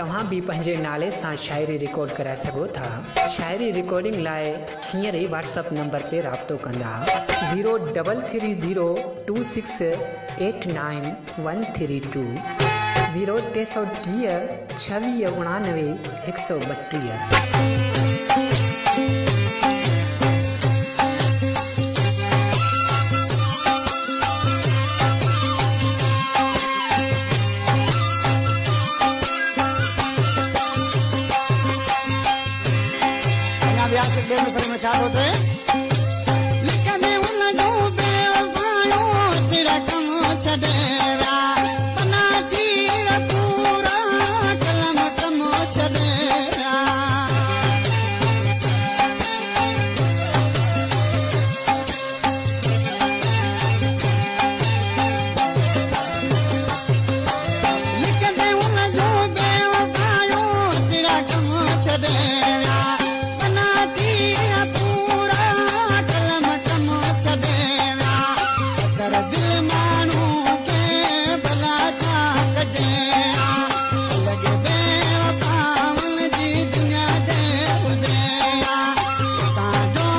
तव्हां भी पंहिंजे नाले सां शाइरी रिकॉर्ड कराए सघो था। शाइरी रिकॉर्डिंग लाइ हींअर ई व्हाट्सअप नंबर ते राब्तो कंदा 033026899132 0330 2689 132। बेमिसरी में छा थो थिए लिखंदे उन जो बेवफायो तेरा कम छॾे विया पना तीर पूरा कलम कम छॾे विया लिखंदे उन जो बेवफायो तेरा कम छॾे विया दिल मानू के भला छा कजे लगे बेवफावन जी दुनिया दे हुजे ताजो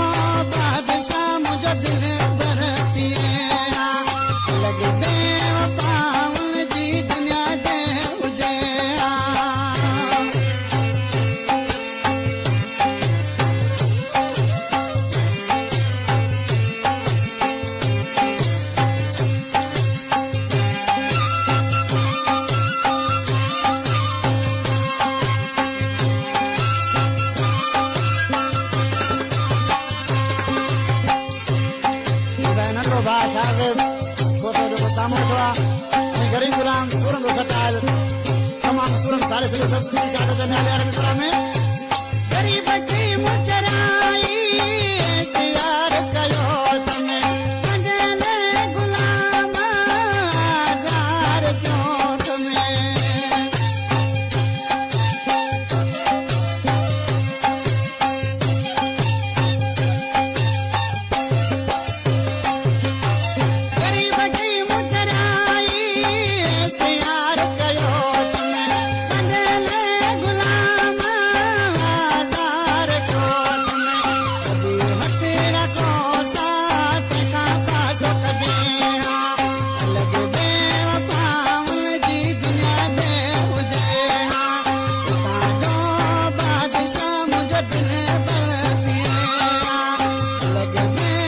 बादशाह मुझे दिल भरती लगे बेवफावन जी दुनिया दे हुजे शागिर्द फोटो जो सामने हुआ गरीब गुलाम सूरन दो सताल तमाम सूरन सारे से सब चाहते थे न्यायालय में